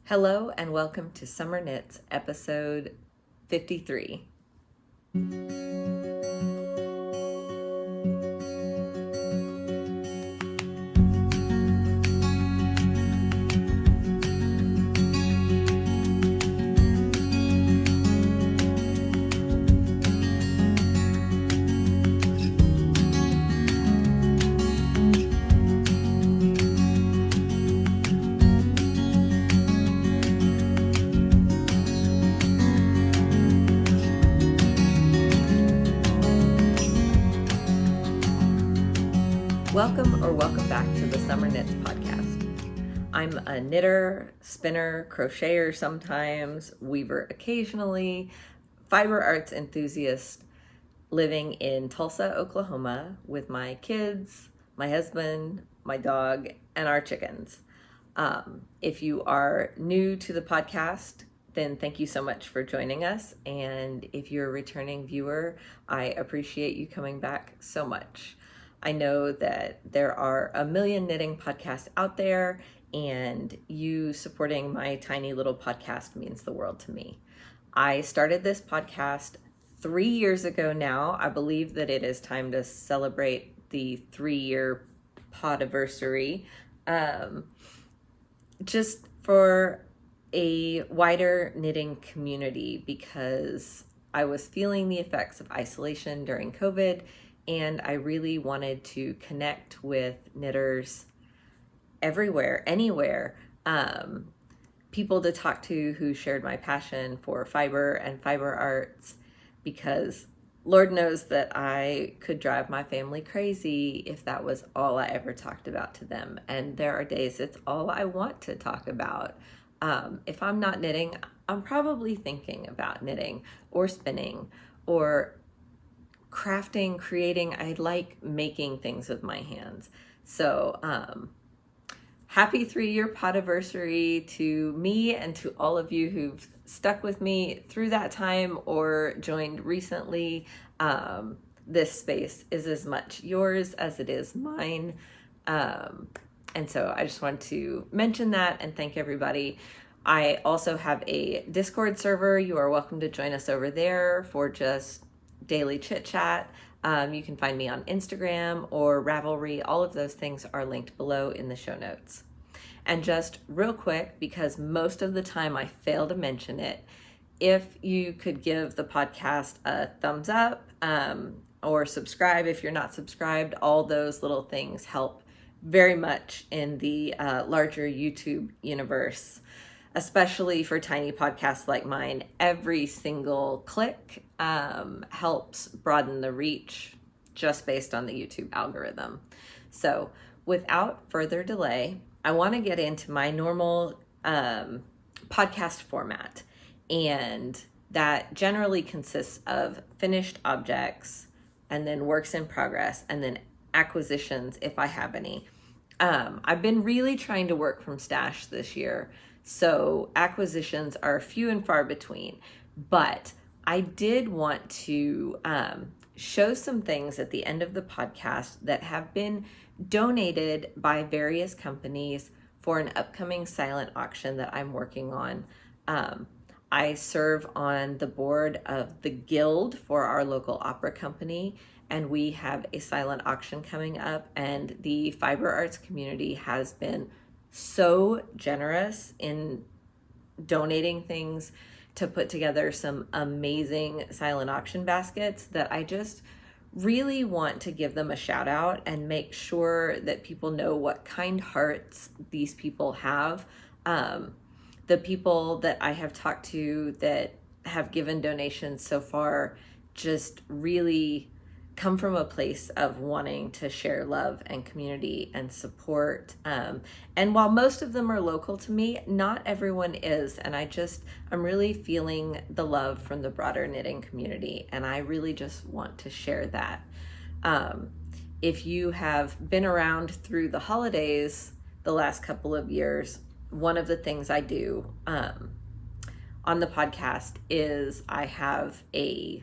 Hello and welcome to Summer Knits, episode 53. Welcome back to the Summer Knits podcast. I'm a knitter, spinner, crocheter sometimes, weaver occasionally, fiber arts enthusiast living in Tulsa, Oklahoma with my kids, my husband, my dog, and our chickens. If you are new to the podcast, then thank you so much for joining us. And if you're a returning viewer, I appreciate you coming back so much. I know that there are a million knitting podcasts out there, and you supporting my tiny little podcast means the world to me. I started this podcast 3 years ago now. I believe that it is time to celebrate the 3-year podiversary, just for a wider knitting community, because I was feeling the effects of isolation during COVID, and I really wanted to connect with knitters everywhere, anywhere, people to talk to who shared my passion for fiber and fiber arts, because Lord knows that I could drive my family crazy if that was all I ever talked about to them. And there are days it's all I want to talk about. If I'm not knitting, I'm probably thinking about knitting or spinning or crafting, creating. I like making things with my hands. So happy 3-year podiversary to me and to all of you who've stuck with me through that time or joined recently. This space is as much yours as it is mine. And so I just want to mention that and thank everybody. I also have a Discord server. You are welcome to join us over there for just daily chit chat. You can find me on Instagram or Ravelry. All of those things are linked below in the show notes. And just real quick, because most of the time I fail to mention it, if you could give the podcast a thumbs up or subscribe if you're not subscribed, all those little things help very much in the larger YouTube universe. Especially for tiny podcasts like mine, every single click helps broaden the reach just based on the YouTube algorithm. So without further delay, I want to get into my normal podcast format. And that generally consists of finished objects and then works in progress and then acquisitions if I have any. I've been really trying to work from stash this year, so acquisitions are few and far between, but I did want to show some things at the end of the podcast that have been donated by various companies for an upcoming silent auction that I'm working on. I serve on the board of the Guild for our local opera company, and we have a silent auction coming up, and the fiber arts community has been so generous in donating things to put together some amazing silent auction baskets that I just really want to give them a shout out and make sure that people know what kind hearts these people have. The people that I have talked to that have given donations so far just really come from a place of wanting to share love and community and support. And while most of them are local to me, not everyone is. And I'm really feeling the love from the broader knitting community. And I really just want to share that. If you have been around through the holidays the last couple of years, one of the things I do on the podcast is I have a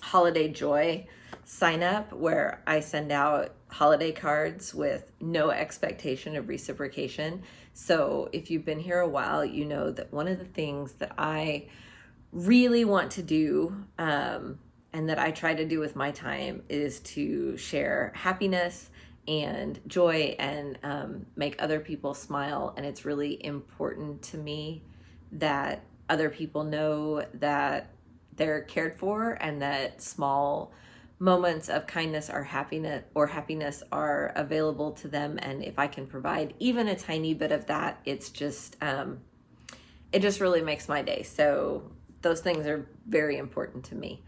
holiday joy sign up where I send out holiday cards with no expectation of reciprocation. So if you've been here a while, you know that one of the things that I really want to do, and that I try to do with my time, is to share happiness and joy and make other people smile. And it's really important to me that other people know that they're cared for and that small moments of kindness or happiness are available to them. And if I can provide even a tiny bit of that, it's just it just really makes my day. So those things are very important to me.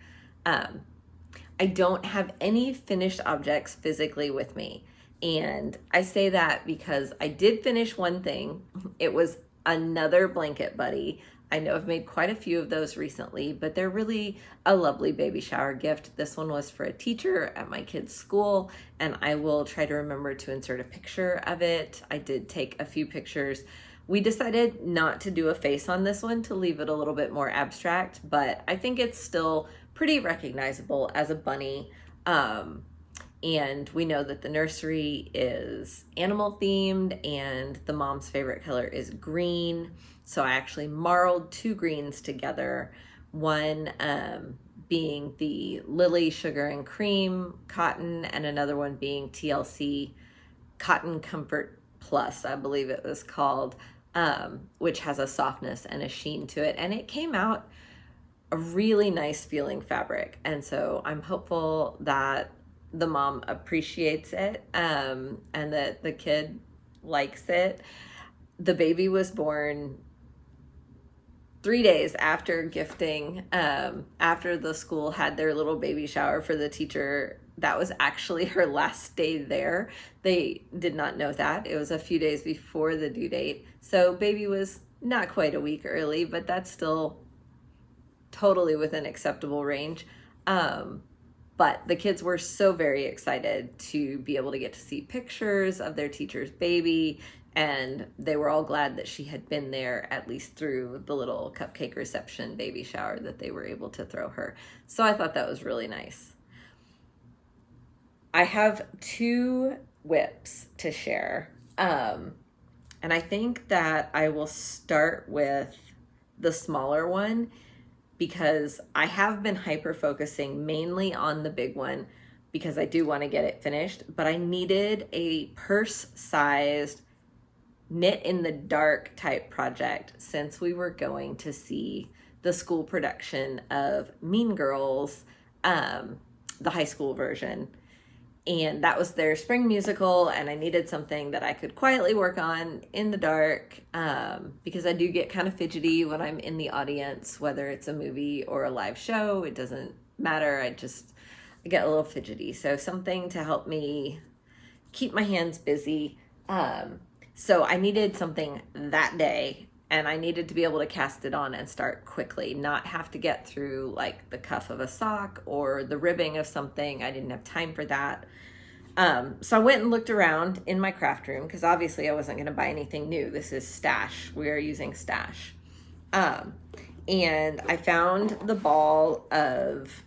I don't have any finished objects physically with me. And I say that because I did finish one thing. It was another blanket buddy. I know I've made quite a few of those recently, but they're really a lovely baby shower gift. This one was for a teacher at my kid's school, and I will try to remember to insert a picture of it. I did take a few pictures. We decided not to do a face on this one to leave it a little bit more abstract, but I think it's still pretty recognizable as a bunny. And we know that the nursery is animal themed and the mom's favorite color is green. So I actually marled two greens together, one being the Lily Sugar and Cream cotton and another one being TLC Cotton Comfort Plus, I believe it was called, which has a softness and a sheen to it. And it came out a really nice feeling fabric. And so I'm hopeful that the mom appreciates it and that the kid likes it. The baby was born 3 days after gifting, after the school had their little baby shower for the teacher. That was actually her last day there. They did not know that. It was a few days before the due date. So baby was not quite a week early, but that's still totally within acceptable range. But the kids were so very excited to be able to get to see pictures of their teacher's baby, and they were all glad that she had been there at least through the little cupcake reception baby shower that they were able to throw her. So I thought that was really nice. I have 2 whips to share, and I think that I will start with the smaller one, because I have been hyper focusing mainly on the big one because I do want to get it finished, but I needed a purse-sized knit in the dark type project since we were going to see the school production of Mean Girls, the high school version. And that was their spring musical, and I needed something that I could quietly work on in the dark, because I do get kind of fidgety when I'm in the audience, whether it's a movie or a live show. It doesn't matter. I get a little fidgety. So something to help me keep my hands busy. So I needed something that day, and I needed to be able to cast it on and start quickly, not have to get through like the cuff of a sock or the ribbing of something. I didn't have time for that. So I went and looked around in my craft room because obviously I wasn't going to buy anything new. This is Stash. We are using Stash. And I found the ball of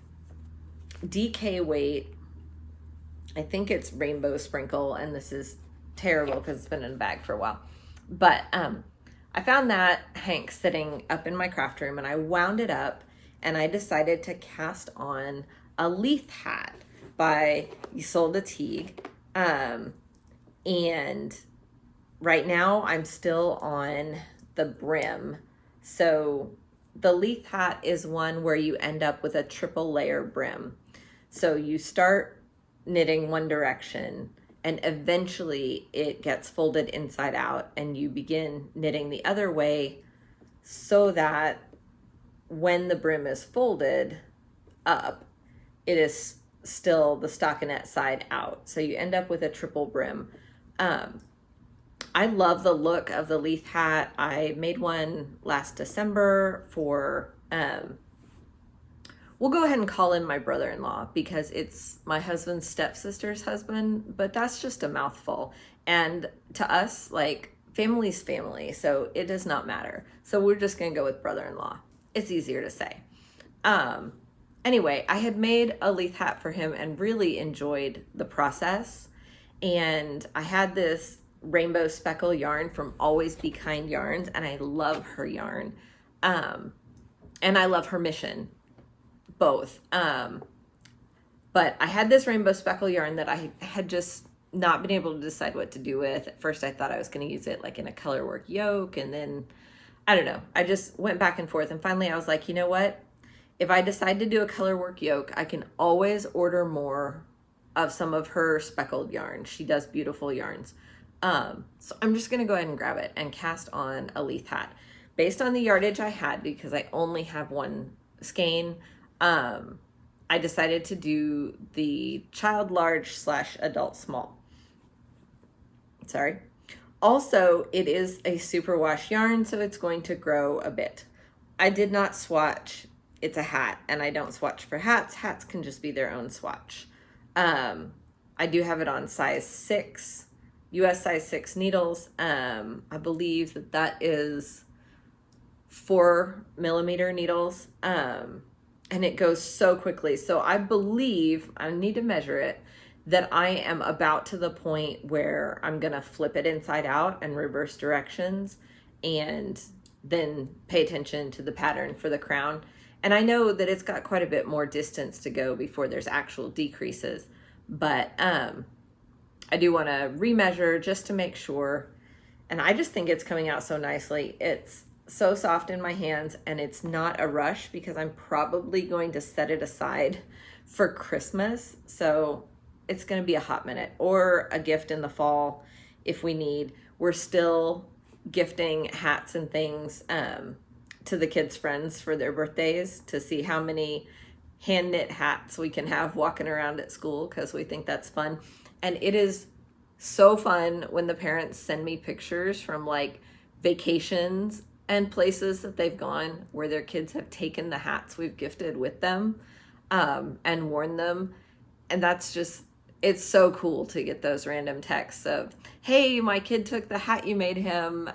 DK weight. I think it's Rainbow Sprinkle, and this is terrible because it's been in a bag for a while. But I found that Hank sitting up in my craft room, and I wound it up, and I decided to cast on a Leith hat by Ysolda Teague. And right now I'm still on the brim. So the Leith hat is one where you end up with a triple layer brim. So you start knitting one direction, and eventually it gets folded inside out, and you begin knitting the other way so that when the brim is folded up, it is still the stockinette side out. So you end up with a triple brim. I love the look of the Leith hat. I made one last December for, we'll go ahead and call him my brother-in-law because it's my husband's stepsister's husband, but that's just a mouthful. And to us, like, family's family, so it does not matter. So we're just gonna go with brother-in-law. It's easier to say. anyway, I had made a Leith hat for him and really enjoyed the process. And I had this rainbow speckle yarn from Always Be Kind Yarns, and I love her yarn. And I love her mission, both. But I had this rainbow speckle yarn that I had just not been able to decide what to do with. At first I thought I was going to use it like in a color work yoke, and then I don't know. I just went back and forth, and finally I was like, you know what? If I decide to do a color work yoke, I can always order more of some of her speckled yarn. She does beautiful yarns. So I'm just going to go ahead and grab it and cast on a Leith hat. Based on the yardage I had, because I only have one skein, I decided to do the child large / adult small. Sorry. Also, it is a superwash yarn, so it's going to grow a bit. I did not swatch. It's a hat, and I don't swatch for hats. Hats can just be their own swatch. I do have it on size 6, US size 6 needles. I believe that is 4mm needles. And it goes so quickly. So I believe, I need to measure it, that I am about to the point where I'm gonna flip it inside out and reverse directions, and then pay attention to the pattern for the crown. And I know that it's got quite a bit more distance to go before there's actual decreases, but I do wanna remeasure just to make sure. And I just think it's coming out so nicely. It's so soft in my hands, and it's not a rush because I'm probably going to set it aside for Christmas. So it's going to be a hot minute, or a gift in the fall if we need. We're still gifting hats and things to the kids' friends for their birthdays to see how many hand knit hats we can have walking around at school, because we think that's fun. And it is so fun when the parents send me pictures from like vacations and places that they've gone where their kids have taken the hats we've gifted with them and worn them. And that's just, it's so cool to get those random texts of, hey, my kid took the hat you made him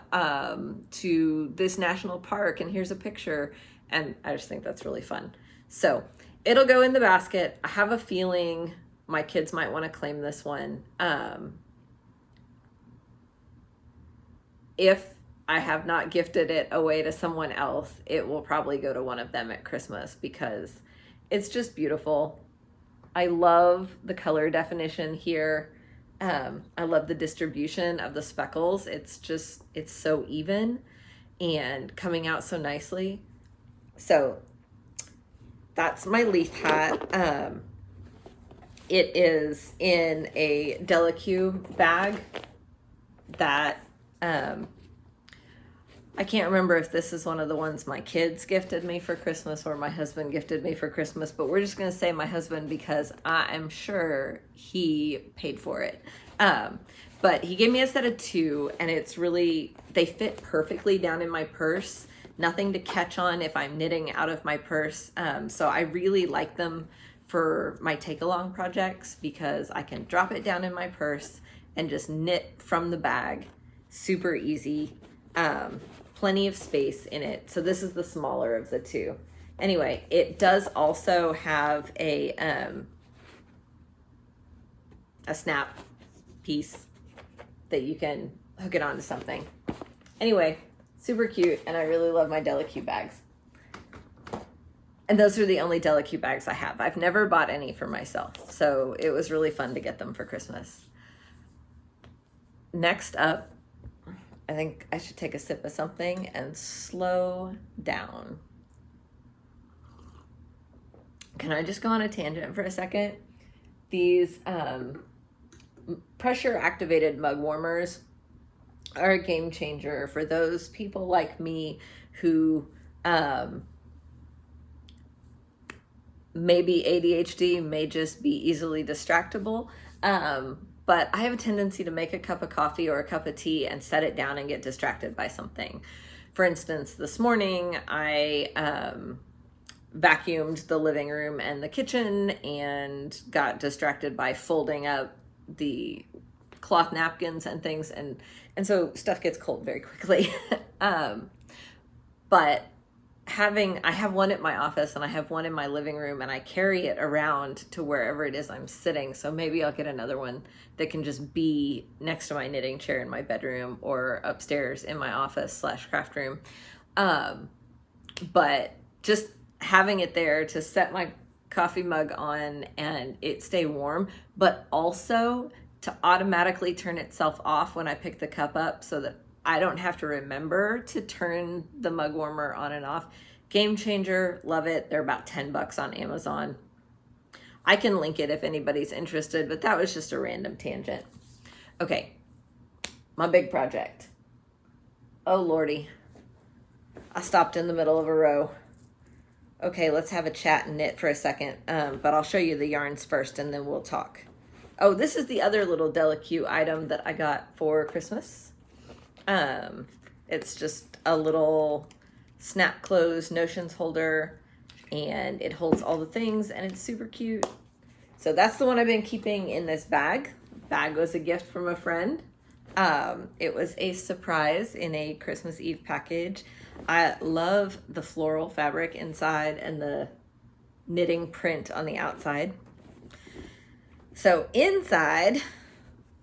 to this national park, and here's a picture. And I just think that's really fun. So it'll go in the basket. I have a feeling my kids might want to claim this one. If I have not gifted it away to someone else, it will probably go to one of them at Christmas, because it's just beautiful. I love the color definition here. I love the distribution of the speckles. It's so even and coming out so nicely. So that's my Leith hat. It is in a Delicue bag that I can't remember if this is one of the ones my kids gifted me for Christmas or my husband gifted me for Christmas, but we're just going to say my husband because I am sure he paid for it. But he gave me a set of 2, and it's really, they fit perfectly down in my purse. Nothing to catch on if I'm knitting out of my purse. So I really like them for my take-along projects because I can drop it down in my purse and just knit from the bag. Super easy. Plenty of space in it. So this is the smaller of the 2. Anyway, it does also have a snap piece that you can hook it onto something. Anyway, super cute, and I really love my Delicue bags. And those are the only Delicue bags I have. I've never bought any for myself, so it was really fun to get them for Christmas. Next up, I think I should take a sip of something and slow down. Can I just go on a tangent for a second? These pressure activated mug warmers are a game changer for those people like me who maybe ADHD, may just be easily distractible. But I have a tendency to make a cup of coffee or a cup of tea and set it down and get distracted by something. For instance, this morning I vacuumed the living room and the kitchen and got distracted by folding up the cloth napkins and things. And so stuff gets cold very quickly. But I have one at my office and I have one in my living room, and I carry it around to wherever it is I'm sitting. So maybe I'll get another one that can just be next to my knitting chair in my bedroom or upstairs in my office / craft room. But just having it there to set my coffee mug on and it stay warm, but also to automatically turn itself off when I pick the cup up so that I don't have to remember to turn the mug warmer on and off. Game changer, love it. They're about $10 on Amazon. I can link it if anybody's interested, but that was just a random tangent. Okay, my big project. Oh Lordy, I stopped in the middle of a row. Okay, let's have a chat and knit for a second, but I'll show you the yarns first and then we'll talk. Oh, this is the other little delicate item that I got for Christmas. It's just a little snap closed notions holder, and it holds all the things, and it's super cute. So that's the one I've been keeping in this bag. Bag was a gift from a friend. It was a surprise in a Christmas Eve package. I love the floral fabric inside and the knitting print on the outside. So inside,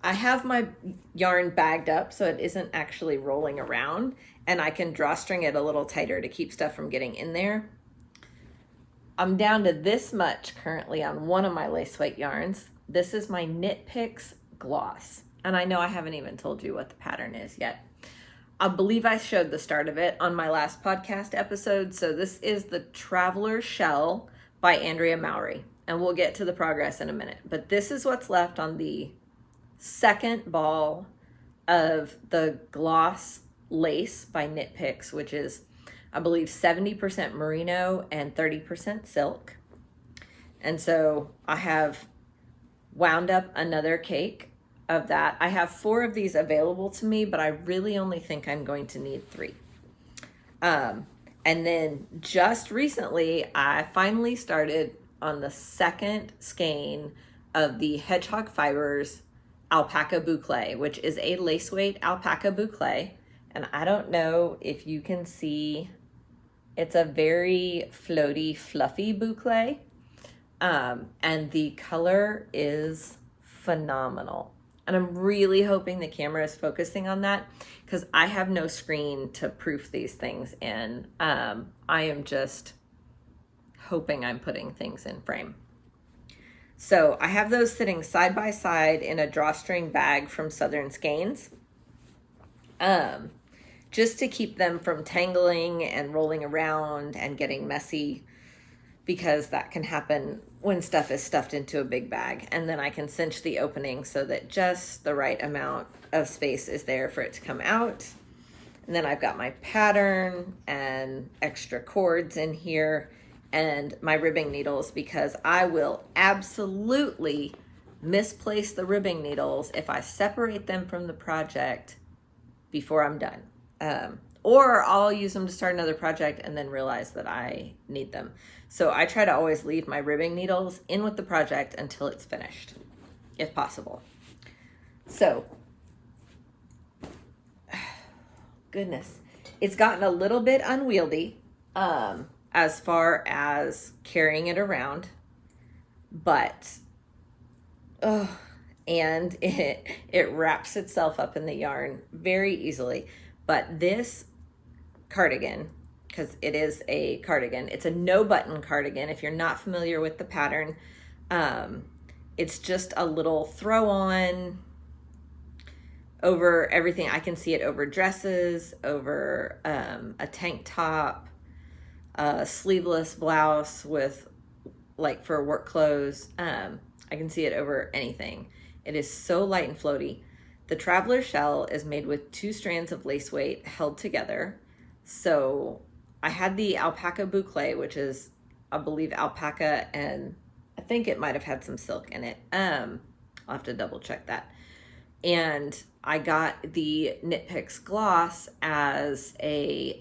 I have my yarn bagged up so it isn't actually rolling around, and I can drawstring it a little tighter to keep stuff from getting in there. I'm down to this much currently on one of my lace weight yarns. This is my KnitPicks gloss, and I know I haven't even told you what the pattern is yet. I believe I showed the start of it on my last podcast episode. So this is the Traveler Shell by Andrea Mowry, and we'll get to the progress in a minute. But this is what's left on the second ball of the gloss lace by KnitPicks, which is, I believe, 70% merino and 30% silk. And so I have wound up another cake of that. I have 4 of these available to me, but I really only think I'm going to need 3. And then just recently, I finally started on the second skein of the Hedgehoge Fibers Alpaca Boucle, which is a lace weight alpaca boucle. And I don't know if you can see, it's a very floaty, fluffy boucle. And the color is phenomenal. And I'm really hoping the camera is focusing on that, because I have no screen to proof these things in. I am just hoping I'm putting things in frame. So I have those sitting side by side in a drawstring bag from Southern Skeins, just to keep them from tangling and rolling around and getting messy, because that can happen when stuff is stuffed into a big bag. And then I can cinch the opening so that just the right amount of space is there for it to come out. And then I've got my pattern and extra cords in here and my ribbing needles, because I will absolutely misplace the ribbing needles if I separate them from the project before I'm done. Or I'll use them to start another project and then realize that I need them. So I try to always leave my ribbing needles in with the project until it's finished, if possible. So, goodness, it's gotten a little bit unwieldy as far as carrying it around, but, and it wraps itself up in the yarn very easily. But this cardigan, because it is a cardigan, it's a no button cardigan. If you're not familiar with the pattern, it's just a little throw on over everything. I can see it over dresses, over a tank top, a sleeveless blouse with, like, for work clothes. I can see it over anything. It is so light and floaty. The Traveler Shell is made with 2 strands of lace weight held together. So I had the Alpaca Boucle, which is, I believe, alpaca, and I think it might have had some silk in it. I'll have to double check that. And I got the KnitPicks gloss as a,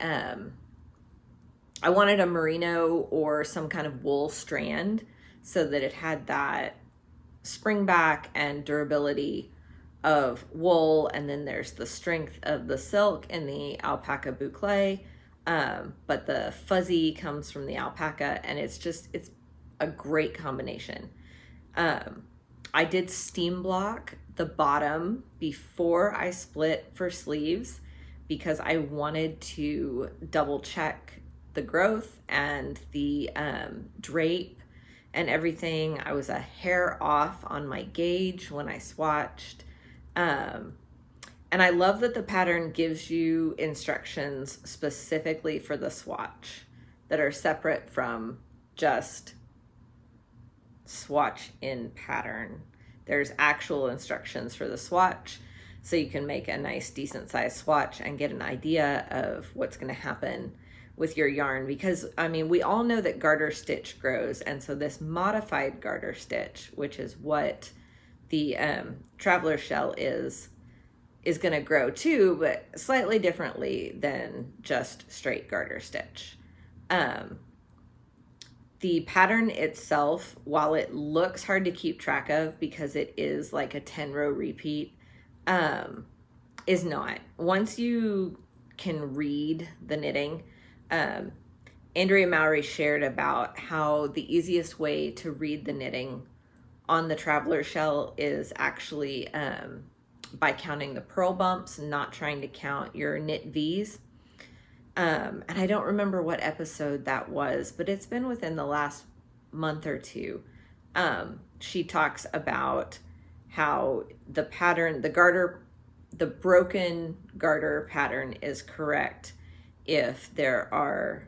I wanted a merino or some kind of wool strand so that it had that spring back and durability of wool, and then there's the strength of the silk in the Alpaca Boucle. but the fuzzy comes from the alpaca, and it's a great combination. I did steam block the bottom before I split for sleeves because I wanted to double check the growth and the drape and everything. I was a hair off on my gauge when I swatched. And I love that the pattern gives you instructions specifically for the swatch that are separate from just swatch in pattern. There's actual instructions for the swatch, so you can make a nice decent sized swatch and get an idea of what's going to happen with your yarn. Because I mean, we all know that garter stitch grows, and so this modified garter stitch, which is what the traveler shell is going to grow too, but slightly differently than just straight garter stitch. The pattern itself, while it looks hard to keep track of because it is like a 10-row repeat, is not. Once you can read the knitting, Andrea Mowry shared about how the easiest way to read the knitting on the traveler shell is actually by counting the purl bumps, not trying to count your knit V's. And I don't remember what episode that was, but it's been within the last month or two. She talks about how the pattern, the broken garter pattern is correct if there are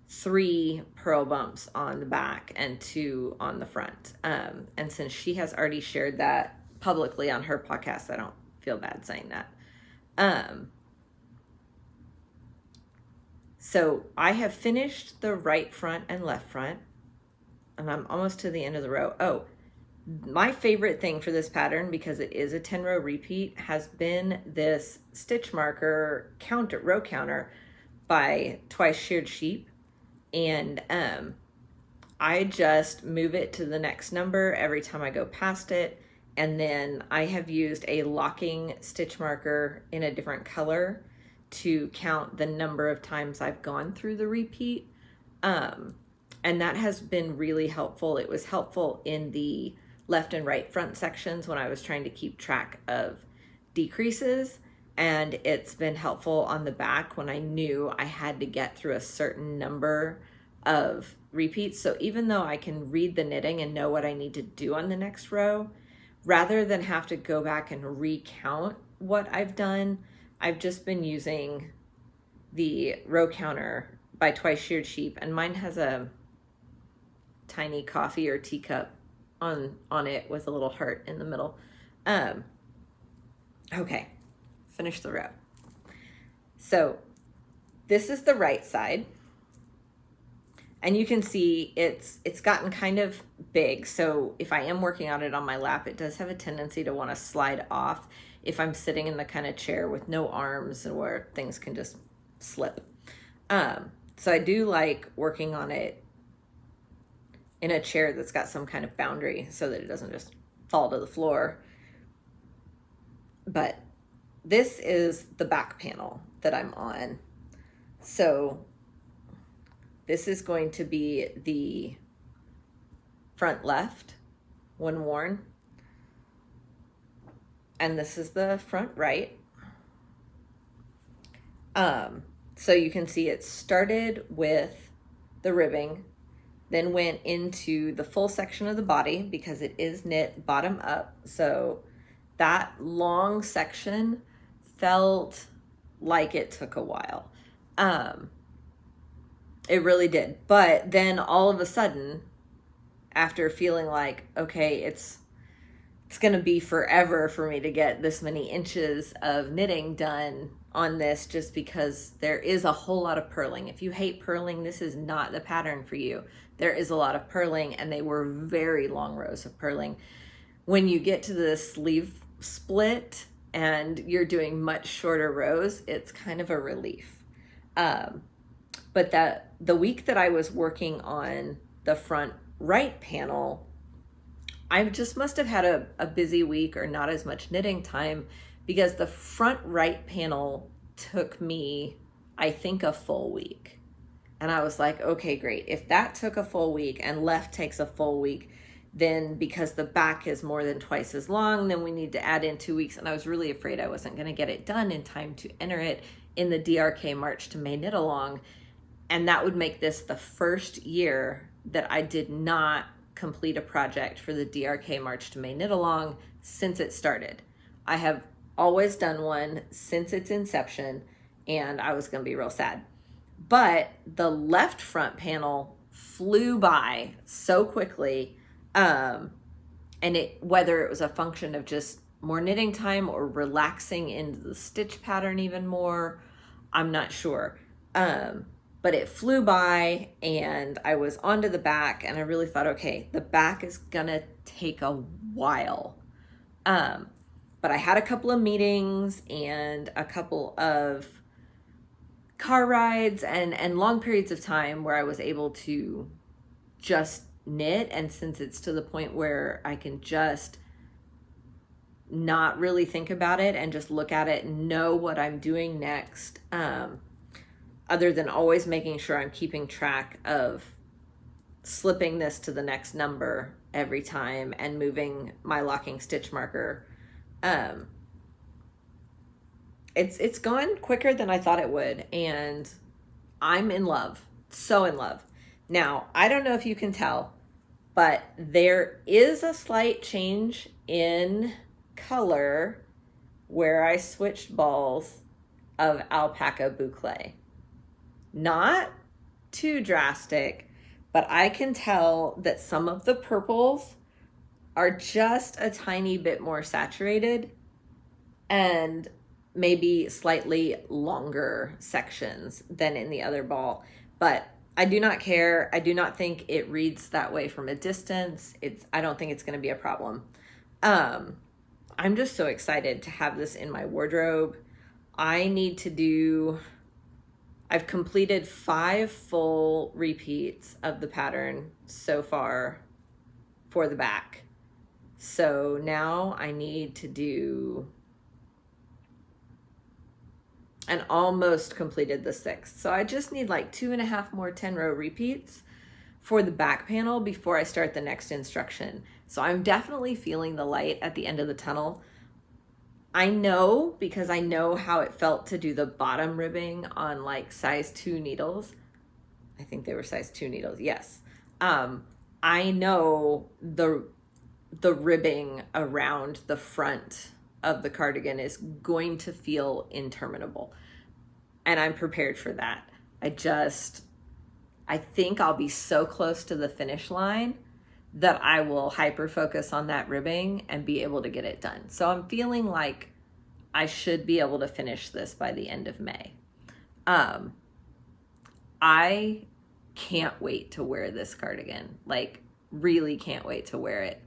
3 purl bumps on the back and 2 on the front. And since she has already shared that publicly on her podcast, I don't feel bad saying that. So I have finished the right front and left front, and I'm almost to the end of the row. Oh, my favorite thing for this pattern, because it is a 10-row repeat, has been this stitch marker row counter by Twice Sheared Sheep. And I just move it to the next number every time I go past it. And then I have used a locking stitch marker in a different color to count the number of times I've gone through the repeat. And that has been really helpful. It was helpful in the left and right front sections when I was trying to keep track of decreases. And it's been helpful on the back when I knew I had to get through a certain number of repeats. So even though I can read the knitting and know what I need to do on the next row, rather than have to go back and recount what I've done, I've just been using the row counter by Twice Sheared Sheep, and mine has a tiny coffee or teacup on it with a little heart in the middle. Okay, finish the row. So this is the right side, and you can see it's gotten kind of big. So if I am working on it on my lap, it does have a tendency to want to slide off if I'm sitting in the kind of chair with no arms and where things can just slip. So I do like working on it in a chair that's got some kind of boundary so that it doesn't just fall to the floor. But this is the back panel that I'm on. So this is going to be the front left when worn. And this is the front right. So you can see it started with the ribbing, then went into the full section of the body because it is knit bottom up. So that long section felt like it took a while. It really did. But then all of a sudden, after feeling like, okay, it's going to be forever for me to get this many inches of knitting done on this, just because there is a whole lot of purling. If you hate purling, this is not the pattern for you. There is a lot of purling, and they were very long rows of purling. When you get to the sleeve split and you're doing much shorter rows, it's kind of a relief. But the week that I was working on the front right panel, I just must have had a busy week or not as much knitting time, because the front right panel took me I think, a full week. And I was like, okay, great. If that took a full week and left takes a full week, then because the back is more than twice as long, then we need to add in 2 weeks. And I was really afraid I wasn't going to get it done in time to enter it in the DRK March to May Knit Along. And that would make this the first year that I did not complete a project for the DRK March to May Knit Along since it started. I have always done one since its inception, and I was going to be real sad. But the left front panel flew by so quickly, and whether it was a function of just more knitting time or relaxing into the stitch pattern even more, I'm not sure. But it flew by, and I was onto the back, and I really thought, okay, the back is gonna take a while. But I had a couple of meetings and a couple of car rides and long periods of time where I was able to just knit. And since it's to the point where I can just not really think about it and just look at it and know what I'm doing next, other than always making sure I'm keeping track of slipping this to the next number every time and moving my locking stitch marker. It's going quicker than I thought it would, and I'm in love, so in love. Now, I don't know if you can tell, but there is a slight change in color where I switched balls of Alpaca Boucle. Not too drastic, but I can tell that some of the purples are just a tiny bit more saturated and maybe slightly longer sections than in the other ball. But I do not care. I do not think it reads that way from a distance. I don't think it's going to be a problem. I'm just so excited to have this in my wardrobe. I've completed 5 full repeats of the pattern so far for the back. So now I need to do, and almost completed the 6th. So I just need like 2.5 more 10-row repeats for the back panel before I start the next instruction. So I'm definitely feeling the light at the end of the tunnel. I know, because I know how it felt to do the bottom ribbing on like size 2 needles. I think they were size 2 needles, yes. I know the ribbing around the front of the cardigan is going to feel interminable, and I'm prepared for that. I think I'll be so close to the finish line that I will hyper focus on that ribbing and be able to get it done. So I'm feeling like I should be able to finish this by the end of May. I can't wait to wear this cardigan, like really can't wait to wear it.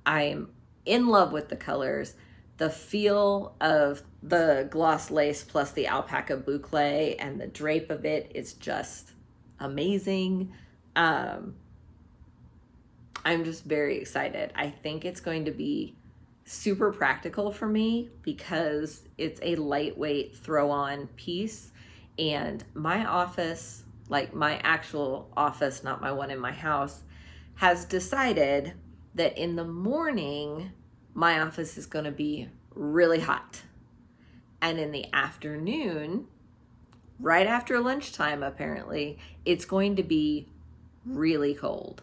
I'm in love with the colors. The feel of the gloss lace plus the Alpaca Boucle and the drape of it is just amazing. I'm just very excited. I think it's going to be super practical for me because it's a lightweight throw-on piece, and my office, like my actual office, not my one in my house, has decided that in the morning my office is going to be really hot, and in the afternoon, right after lunchtime apparently, it's going to be really cold.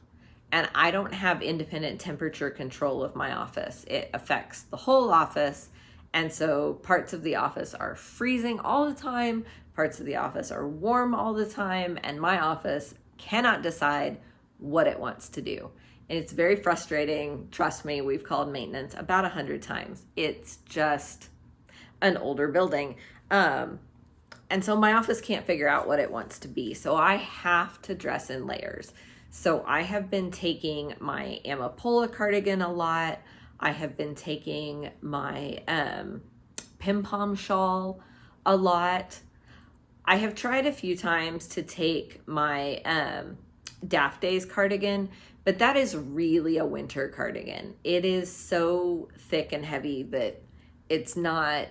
And I don't have independent temperature control of my office. It affects the whole office. And so parts of the office are freezing all the time. Parts of the office are warm all the time. And my office cannot decide what it wants to do. And it's very frustrating. Trust me, we've called maintenance about 100 times. It's just an older building. And so my office can't figure out what it wants to be. So I have to dress in layers. So I have been taking my Amapola cardigan a lot. I have been taking my Pim Pom shawl a lot. I have tried a few times to take my Daft Days cardigan, but that is really a winter cardigan. It is so thick and heavy that it's not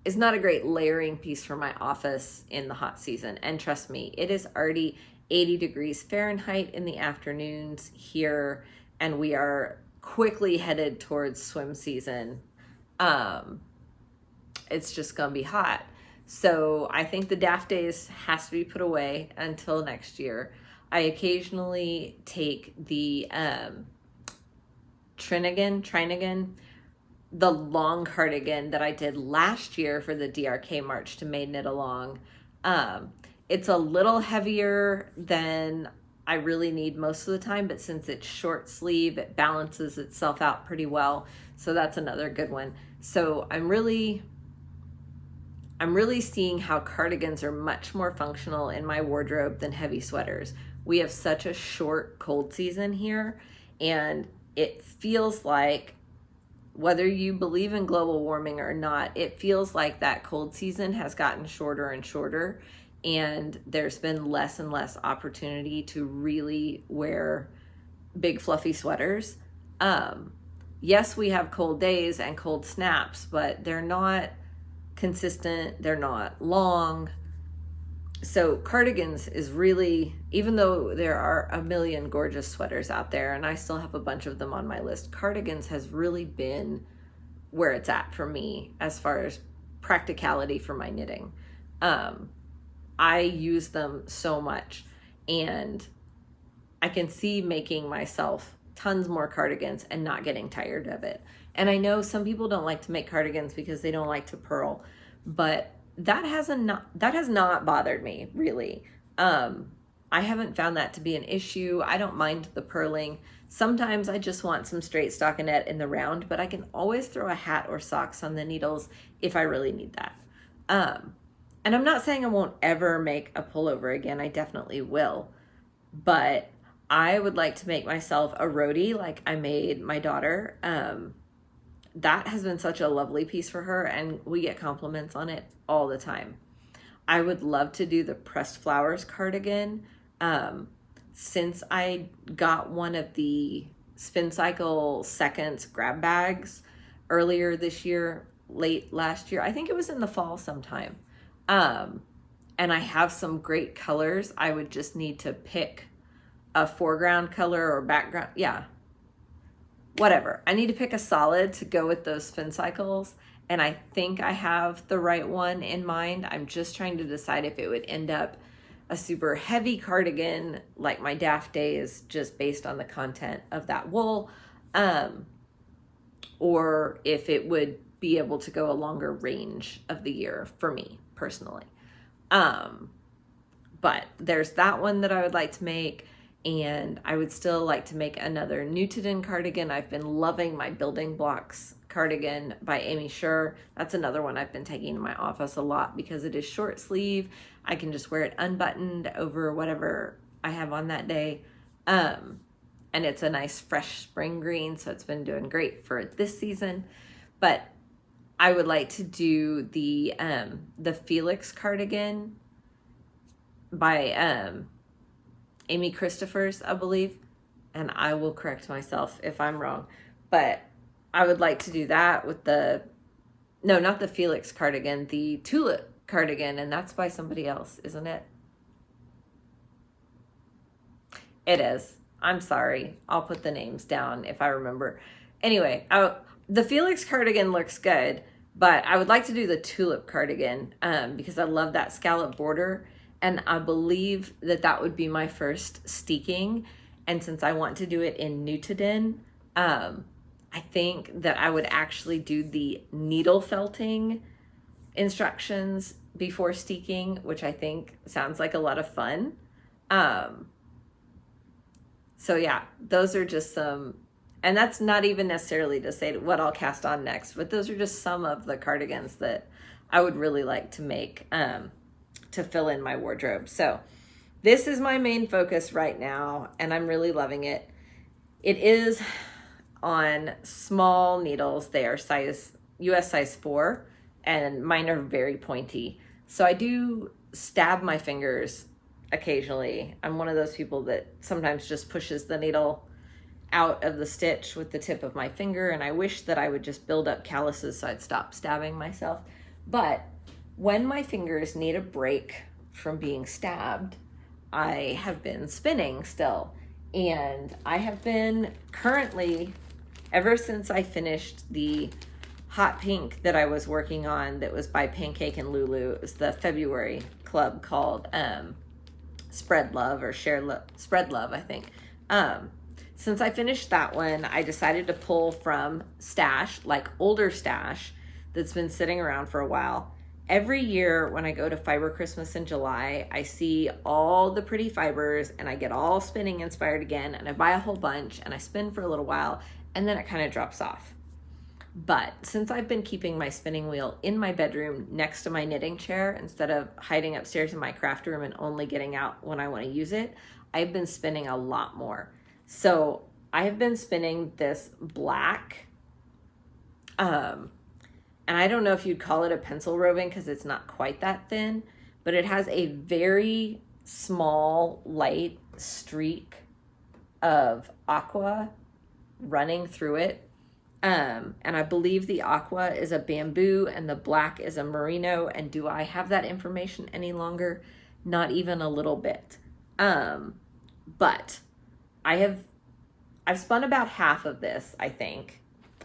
is not a great layering piece for my office in the hot season. And trust me, it is already 80 degrees Fahrenheit in the afternoons here, and we are quickly headed towards swim season. It's just gonna be hot. So I think the Daft Days has to be put away until next year. I occasionally take the Trinigan, the long cardigan that I did last year for the DRK March to Made Knit Along. It's a little heavier than I really need most of the time, but since it's short sleeve, it balances itself out pretty well. So that's another good one. So I'm really seeing how cardigans are much more functional in my wardrobe than heavy sweaters. We have such a short cold season here, and it feels like, whether you believe in global warming or not, it feels like that cold season has gotten shorter and shorter, and there's been less and less opportunity to really wear big fluffy sweaters. Yes, we have cold days and cold snaps, but they're not consistent, they're not long. So cardigans is really, even though there are a million gorgeous sweaters out there, and I still have a bunch of them on my list, cardigans has really been where it's at for me as far as practicality for my knitting. I use them so much, and I can see making myself tons more cardigans and not getting tired of it. And I know some people don't like to make cardigans because they don't like to purl, but that has not bothered me really. I haven't found that to be an issue. I don't mind the purling. Sometimes I just want some straight stockinette in the round, but I can always throw a hat or socks on the needles if I really need that. And I'm not saying I won't ever make a pullover again. I definitely will. But I would like to make myself a roadie like I made my daughter. That has been such a lovely piece for her, and we get compliments on it all the time. I would love to do the pressed flowers cardigan. Since I got one of the Spin Cycle Seconds grab bags earlier this year, late last year, I think it was in the fall sometime. And I have some great colors. I would just need to pick a foreground color or background. Yeah, whatever. I need to pick a solid to go with those spin cycles. And I think I have the right one in mind. I'm just trying to decide if it would end up a super heavy cardigan like my Daft Days, just based on the content of that wool, or if it would be able to go a longer range of the year for me personally. But there's that one that I would like to make, and I would still like to make another Newton cardigan. I've been loving my Building Blocks cardigan by Amy Scher. That's another one I've been taking in my office a lot because it is short sleeve. I can just wear it unbuttoned over whatever I have on that day. And it's a nice fresh spring green, so it's been doing great for this season. But I would like to do the Felix cardigan by Amy Christophers, I believe. And I will correct myself if I'm wrong. But I would like to do that with no, not the Felix cardigan, the Tulip cardigan, and that's by somebody else, isn't it? It is. I'm sorry. I'll put the names down if I remember. Anyway, the Felix cardigan looks good, but I would like to do the Tulip cardigan because I love that scallop border, and I believe that that would be my first steeking. And since I want to do it in Newton, I think that I would actually do the needle felting instructions before steeking, which I think sounds like a lot of fun. So yeah, those are just some, and that's not even necessarily to say what I'll cast on next, but those are just some of the cardigans that I would really like to make to fill in my wardrobe. So this is my main focus right now, and I'm really loving it. It is on small needles. They are US size 4, and mine are very pointy. So I do stab my fingers occasionally. I'm one of those people that sometimes just pushes the needle out of the stitch with the tip of my finger, and I wish that I would just build up calluses so I'd stop stabbing myself. But when my fingers need a break from being stabbed, I have been spinning still. And I have been currently, ever since I finished the hot pink that I was working on that was by Pancake and Lulu, it was the February club called Spread Love or Spread Love, I think. Since I finished that one, I decided to pull from stash, like older stash that's been sitting around for a while. Every year when I go to Fiber Christmas in July, I see all the pretty fibers and I get all spinning inspired again, and I buy a whole bunch and I spin for a little while and then it kind of drops off. But since I've been keeping my spinning wheel in my bedroom next to my knitting chair instead of hiding upstairs in my craft room and only getting out when I want to use it, I've been spinning a lot more. So I have been spinning this black, and I don't know if you'd call it a pencil roving because it's not quite that thin, but it has a very small light streak of aqua running through it. And I believe the aqua is a bamboo and the black is a merino. And do I have that information any longer? Not even a little bit. But I've spun about half of this, I think.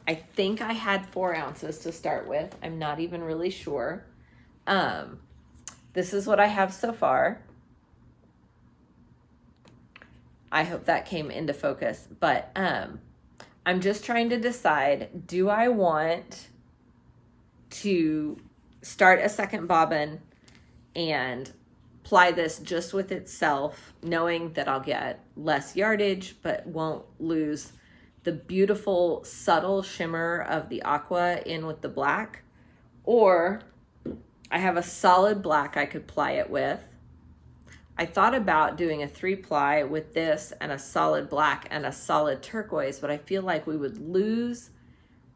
I think I had 4 ounces to start with. I'm not even really sure. This is what I have so far. I hope that came into focus, but I'm just trying to decide, do I want to start a second bobbin and ply this just with itself, knowing that I'll get less yardage, but won't lose the beautiful subtle shimmer of the aqua in with the black? Or I have a solid black I could ply it with. I thought about doing a 3-ply with this and a solid black and a solid turquoise, but I feel like we would lose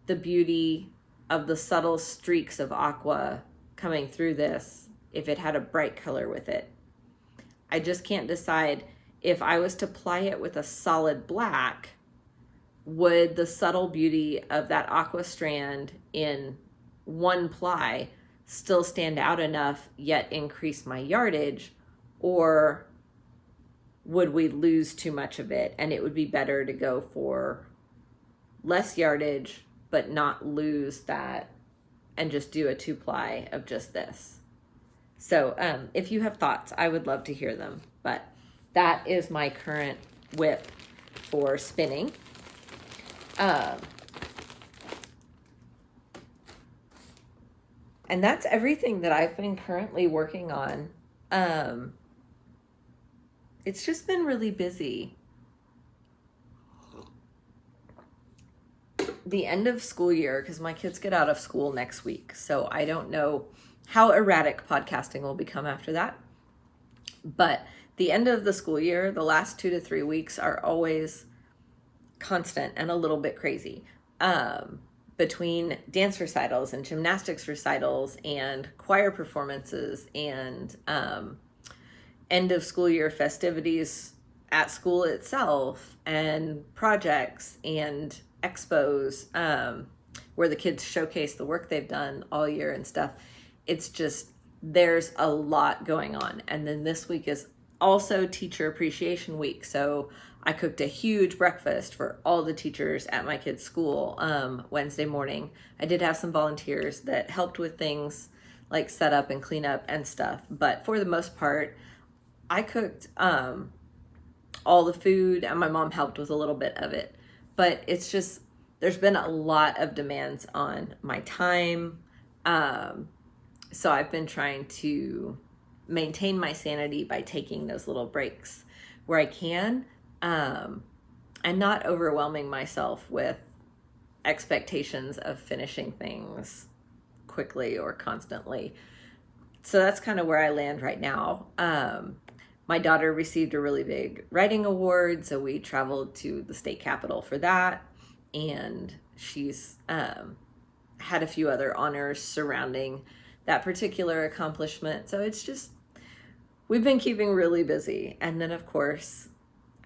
the beauty of the subtle streaks of aqua coming through this if it had a bright color with it. I just can't decide. If I was to ply it with a solid black, would the subtle beauty of that aqua strand in 1 ply still stand out enough yet increase my yardage? Or would we lose too much of it and it would be better to go for less yardage but not lose that and just do a 2-ply of just this? So if you have thoughts, I would love to hear them. But that is my current whip for spinning. And that's everything that I've been currently working on. It's just been really busy. The end of school year, because my kids get out of school next week, so I don't know how erratic podcasting will become after that. But the end of the school year, the last 2 to 3 weeks are always constant and a little bit crazy. Between dance recitals and gymnastics recitals and choir performances and end of school year festivities at school itself and projects and expos where the kids showcase the work they've done all year and stuff. It's just, there's a lot going on. And then this week is also Teacher Appreciation Week. So I cooked a huge breakfast for all the teachers at my kids' school Wednesday morning. I did have some volunteers that helped with things like set up and clean up and stuff. But for the most part, I cooked all the food and my mom helped with a little bit of it. But it's just, there's been a lot of demands on my time. So I've been trying to maintain my sanity by taking those little breaks where I can. And not overwhelming myself with expectations of finishing things quickly or constantly. So that's kind of where I land right now. My daughter received a really big writing award, so we traveled to the state capitol for that, and she's had a few other honors surrounding that particular accomplishment. So it's just, we've been keeping really busy. And then of course,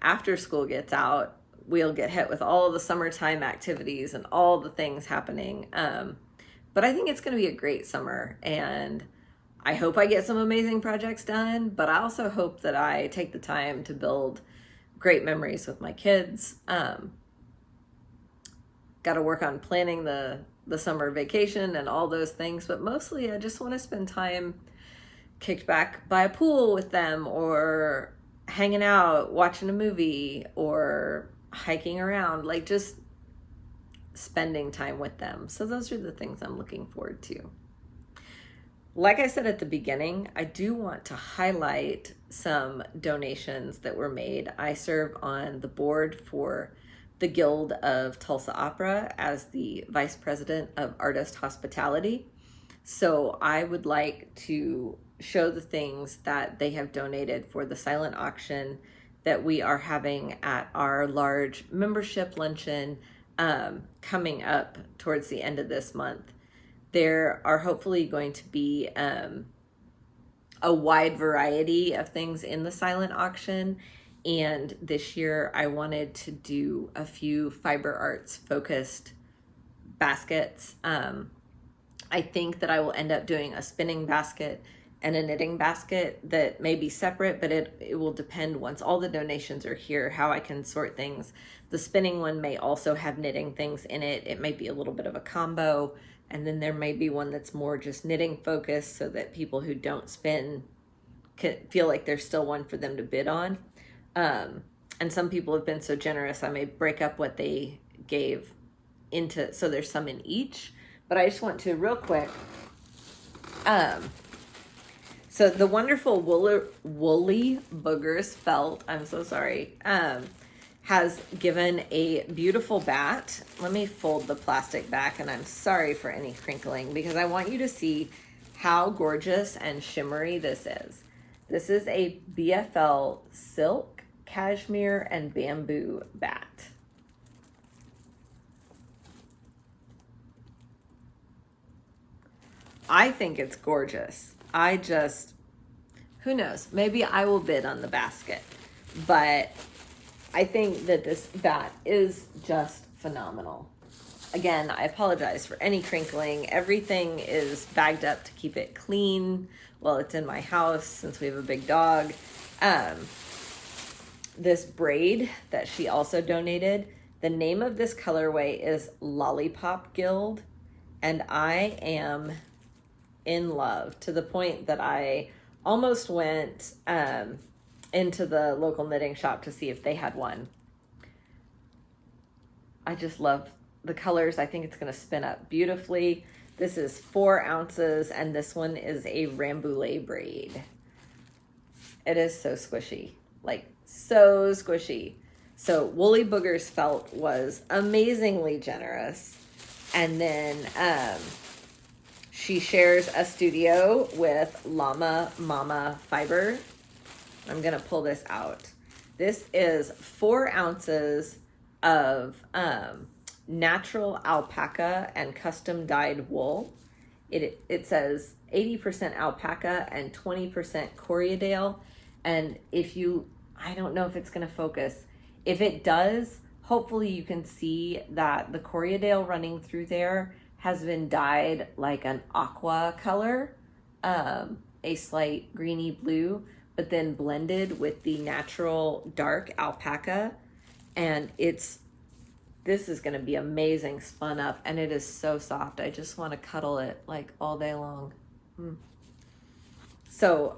after school gets out, we'll get hit with all the summertime activities and all the things happening. But I think it's going to be a great summer, and I hope I get some amazing projects done, but I also hope that I take the time to build great memories with my kids. Got to work on planning the summer vacation and all those things, but mostly I just want to spend time kicked back by a pool with them, or hanging out, watching a movie, or hiking around, like just spending time with them. So those are the things I'm looking forward to. Like I said at the beginning, I do want to highlight some donations that were made. I serve on the board for the Guild of Tulsa Opera as the Vice President of Artist Hospitality. So I would like to show the things that they have donated for the silent auction that we are having at our large membership luncheon coming up towards the end of this month. There are hopefully going to be a wide variety of things in the silent auction. And this year I wanted to do a few fiber arts focused baskets. I think that I will end up doing a spinning basket and a knitting basket that may be separate, but it will depend once all the donations are here, how I can sort things. The spinning one may also have knitting things in it. It may be a little bit of a combo. And then there may be one that's more just knitting focused, so that people who don't spin can feel like there's still one for them to bid on. And some people have been so generous, I may break up what they gave into, so there's some in each. But I just want to real quick. So the wonderful Woolly Boogers felt, I'm so sorry, has given a beautiful bat. Let me fold the plastic back, and I'm sorry for any crinkling, because I want you to see how gorgeous and shimmery this is. This is a BFL silk, cashmere, and bamboo bat. I think it's gorgeous. Who knows, maybe I will bid on the basket, but I think that this bat is just phenomenal. Again, I apologize for any crinkling. Everything is bagged up to keep it clean while it's in my house, since we have a big dog. This braid that she also donated, the name of this colorway is Lollipop Guild, and I am in love, to the point that I almost went into the local knitting shop to see if they had one. I just love the colors. I think it's going to spin up beautifully. This is 4 ounces, and this one is a Rambouillet braid. It is so squishy, like so squishy. So Woolly Boogers Felt was amazingly generous. And then she shares a studio with Llama Mama Fiber. I'm going to pull this out. This is 4 ounces of natural alpaca and custom dyed wool. It says 80% alpaca and 20% Corriedale. And I don't know if it's going to focus. If it does, hopefully you can see that the Corriedale running through there has been dyed like an aqua color, a slight greeny blue, but then blended with the natural dark alpaca. And this is going to be amazing spun up, and it is so soft. I just want to cuddle it like all day long. So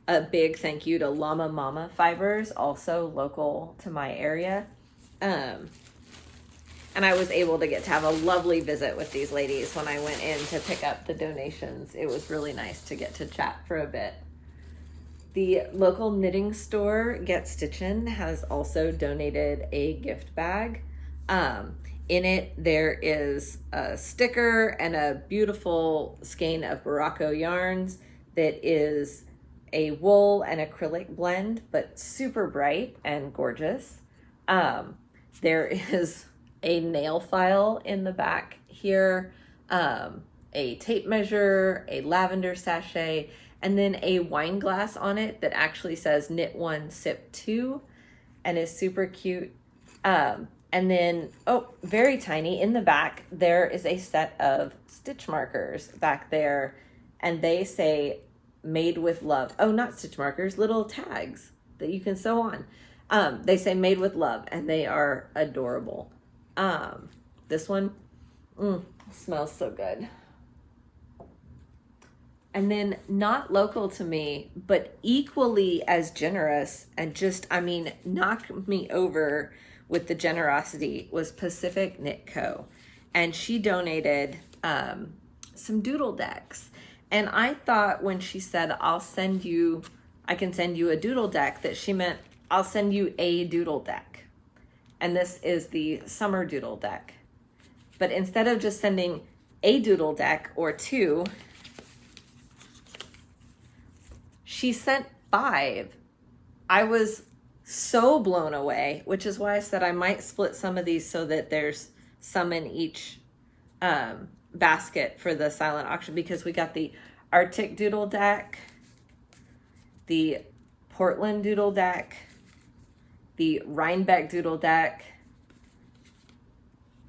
a big thank you to Llama Mama Fibers, also local to my area. And I was able to get to have a lovely visit with these ladies when I went in to pick up the donations. It was really nice to get to chat for a bit. The local knitting store, Get Stitchin', has also donated a gift bag. In it, there is a sticker and a beautiful skein of Morocco yarns that is a wool and acrylic blend, but super bright and gorgeous. There is a nail file in the back here, a tape measure, a lavender sachet, and then a wine glass on it that actually says Knit 1, Sip 2, and is super cute. And then, oh, very tiny, in the back, there is a set of stitch markers back there, and they say made with love. Oh, not stitch markers, little tags that you can sew on. They say made with love, and they are adorable. This one smells so good. And then, not local to me, but equally as generous and just, I mean, knocked me over with the generosity, was Pacific Knit Co. And she donated some doodle decks. And I thought when she said, I can send you a doodle deck, that she meant I'll send you a doodle deck. And this is the summer doodle deck. But instead of just sending a doodle deck or two, she sent 5. I was so blown away, which is why I said I might split some of these so that there's some in each basket for the silent auction, because we got the Arctic doodle deck, the Portland doodle deck, the Rhinebeck doodle deck,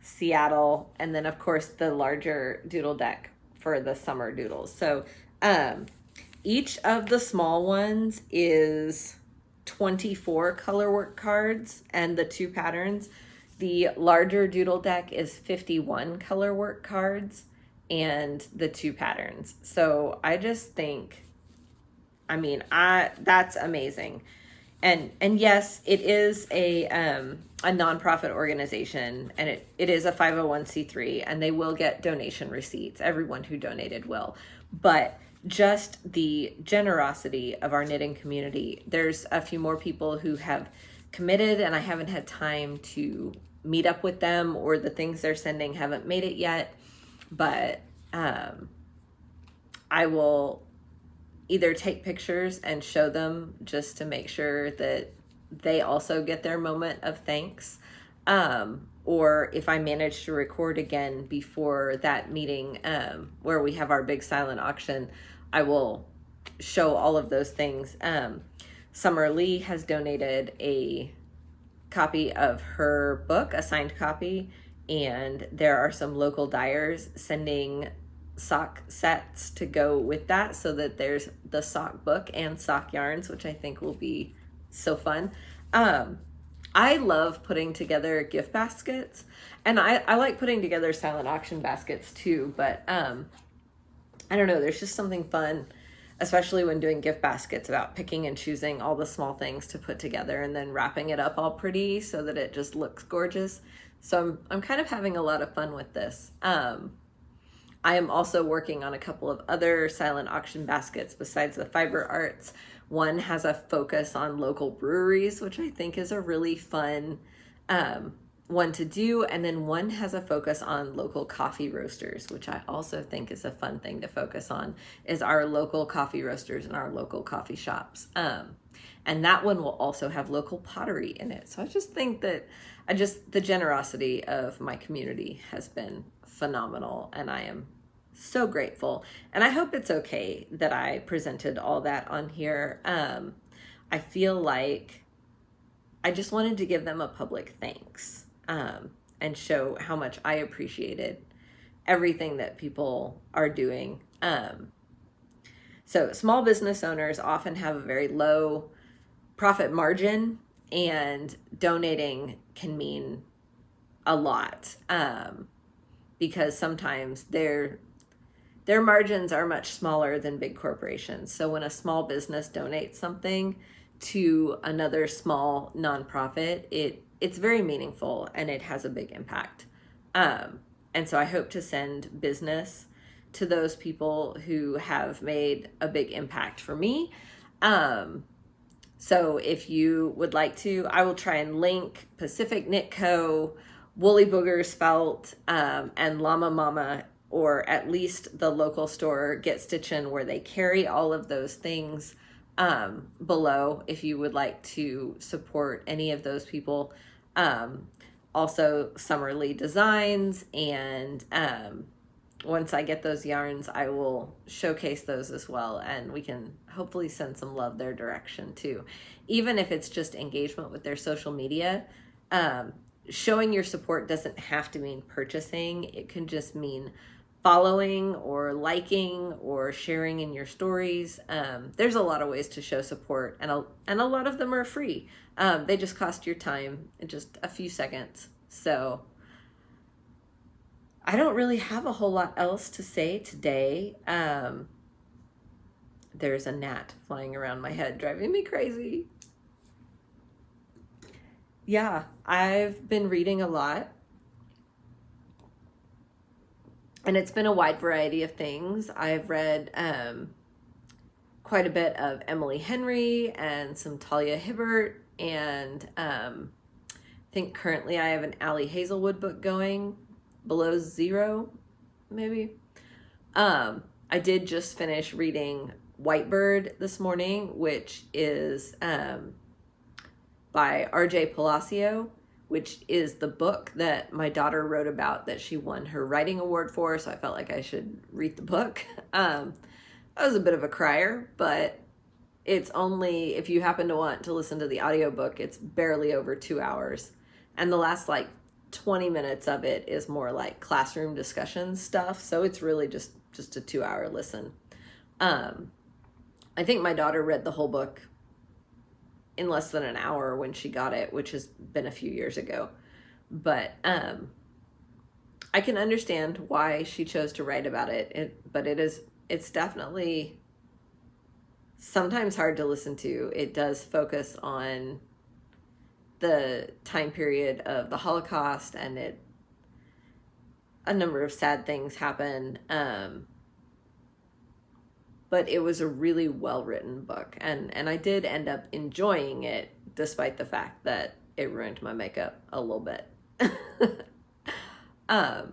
Seattle, and then of course the larger doodle deck for the summer doodles. So each of the small ones is 24 colorwork cards and the 2 patterns. The larger doodle deck is 51 colorwork cards and the 2 patterns. So I just think, I mean, that's amazing. And yes, it is a nonprofit organization, and it is a 501c3, and they will get donation receipts. Everyone who donated will. But just the generosity of our knitting community. There's a few more people who have committed, and I haven't had time to meet up with them, or the things they're sending haven't made it yet. But I will either take pictures and show them just to make sure that they also get their moment of thanks. Or if I manage to record again before that meeting where we have our big silent auction, I will show all of those things. Summer Lee has donated a copy of her book, a signed copy, and there are some local dyers sending sock sets to go with that, so that there's the sock book and sock yarns, which I think will be so fun. I love putting together gift baskets, and I like putting together silent auction baskets too, but I don't know, there's just something fun, especially when doing gift baskets, about picking and choosing all the small things to put together and then wrapping it up all pretty so that it just looks gorgeous. So I'm kind of having a lot of fun with this. I am also working on a couple of other silent auction baskets besides the fiber arts. One has a focus on local breweries, which I think is a really fun one to do. And then one has a focus on local coffee roasters, which I also think is a fun thing to focus on, is our local coffee roasters and our local coffee shops. And that one will also have local pottery in it. So I just think that the generosity of my community has been phenomenal, and I am so grateful. And I hope it's okay that I presented all that on here. I feel like I just wanted to give them a public thanks and show how much I appreciated everything that people are doing. So small business owners often have a very low profit margin, and donating can mean a lot because sometimes their margins are much smaller than big corporations. So when a small business donates something to another small nonprofit, it's very meaningful and it has a big impact. And so I hope to send business to those people who have made a big impact for me. So if you would like to, I will try and link Pacific Knit Co., Woolly Boogers Felt, and Llama Mama, or at least the local store Get Stitchin', where they carry all of those things below if you would like to support any of those people. Also Summer Lee Designs, and once I get those yarns, I will showcase those as well, and we can hopefully send some love their direction too. Even if it's just engagement with their social media, showing your support doesn't have to mean purchasing. It can just mean following or liking or sharing in your stories. There's a lot of ways to show support, and a lot of them are free. They just cost your time in just a few seconds. So I don't really have a whole lot else to say today. There's a gnat flying around my head, driving me crazy. Yeah, I've been reading a lot. And it's been a wide variety of things. I've read quite a bit of Emily Henry and some Talia Hibbert, and I think currently I have an Ali Hazelwood book going, Below Zero, maybe. I did just finish reading Whitebird this morning, which is by R.J. Palacio, which is the book that my daughter wrote about that she won her writing award for, so I felt like I should read the book. I was a bit of a crier, but it's only, if you happen to want to listen to the audiobook, it's barely over 2 hours. And the last 20 minutes of it is more like classroom discussion stuff, so it's really just a 2-hour listen. I think my daughter read the whole book in less than an hour when she got it, which has been a few years ago. But I can understand why she chose to write about it, but it's definitely sometimes hard to listen to. It does focus on the time period of the Holocaust, and a number of sad things happen. But it was a really well-written book, and I did end up enjoying it, despite the fact that it ruined my makeup a little bit. I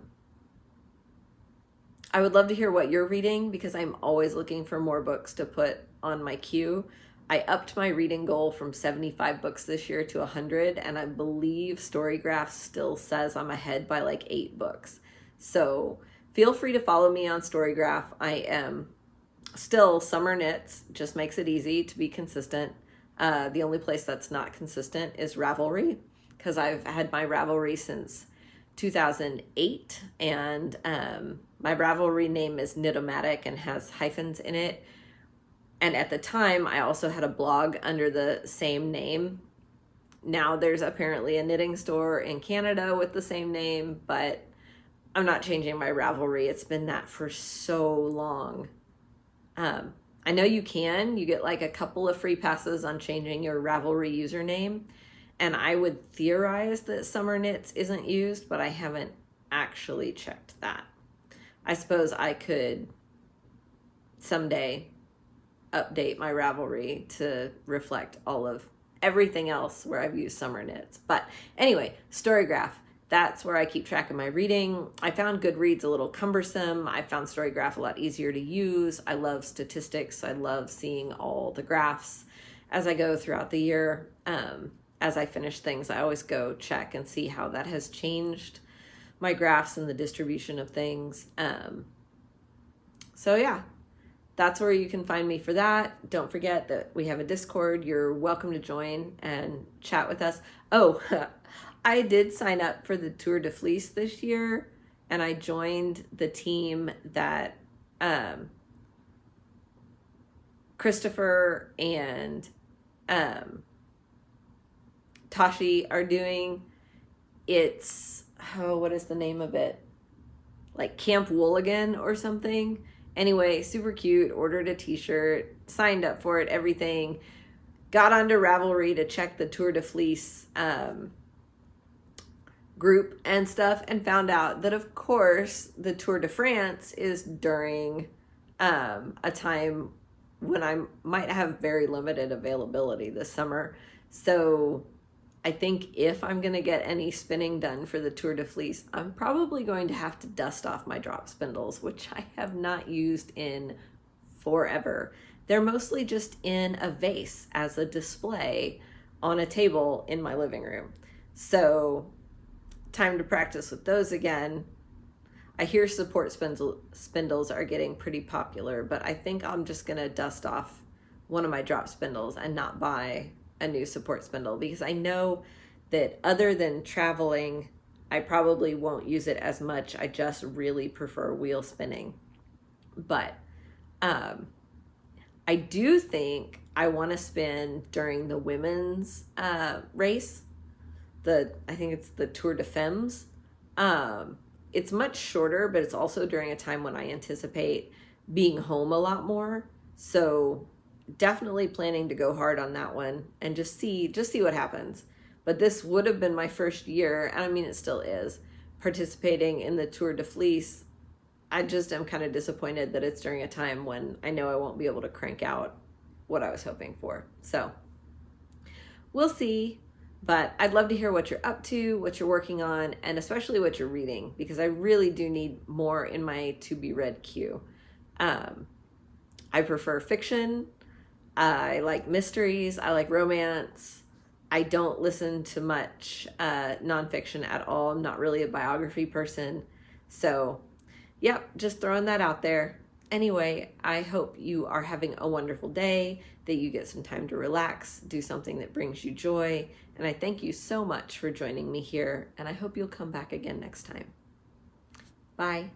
would love to hear what you're reading, because I'm always looking for more books to put on my queue. I upped my reading goal from 75 books this year to 100, and I believe Storygraph still says I'm ahead by 8 books. So feel free to follow me on Storygraph. I am still SomerKnits, just makes it easy to be consistent. The only place that's not consistent is Ravelry, because I've had my Ravelry since 2008, and my Ravelry name is Knit-O-Matic and has hyphens in it. And at the time, I also had a blog under the same name. Now there's apparently a knitting store in Canada with the same name, but I'm not changing my Ravelry. It's been that for so long. I know you get a couple of free passes on changing your Ravelry username, and I would theorize that SomerKnits isn't used, but I haven't actually checked that. I suppose I could someday update my Ravelry to reflect all of everything else where I've used SomerKnits. But anyway, Storygraph. That's where I keep track of my reading. I found Goodreads a little cumbersome. I found Storygraph a lot easier to use. I love statistics. I love seeing all the graphs as I go throughout the year. As I finish things, I always go check and see how that has changed my graphs and the distribution of things. So yeah, that's where you can find me for that. Don't forget that we have a Discord. You're welcome to join and chat with us. Oh, I did sign up for the Tour de Fleece this year, and I joined the team that Christopher and Tashi are doing. It's, what is the name of it? Camp Wooligan or something. Anyway, super cute. Ordered a t-shirt, signed up for it, everything. Got onto Ravelry to check the Tour de Fleece group and stuff, and found out that of course the Tour de France is during a time when I might have very limited availability this summer. So I think if I'm going to get any spinning done for the Tour de Fleece, I'm probably going to have to dust off my drop spindles, which I have not used in forever. They're mostly just in a vase as a display on a table in my living room. So time to practice with those again. I hear support spindles are getting pretty popular, but I think I'm just going to dust off one of my drop spindles and not buy a new support spindle, because I know that other than traveling, I probably won't use it as much. I just really prefer wheel spinning. But I do think I want to spin during the women's race. I think it's the Tour de Femmes. It's much shorter, but it's also during a time when I anticipate being home a lot more. So definitely planning to go hard on that one and just see what happens. But this would have been my first year, and I mean it still is, participating in the Tour de Fleece. I just am kind of disappointed that it's during a time when I know I won't be able to crank out what I was hoping for. So we'll see, but I'd love to hear what you're up to, what you're working on, and especially what you're reading, because I really do need more in my to be read queue. I prefer fiction. I like mysteries. I like romance. I don't listen to much nonfiction at all. I'm not really a biography person. So, yep, just throwing that out there. Anyway, I hope you are having a wonderful day, that you get some time to relax, do something that brings you joy. And I thank you so much for joining me here. And I hope you'll come back again next time. Bye.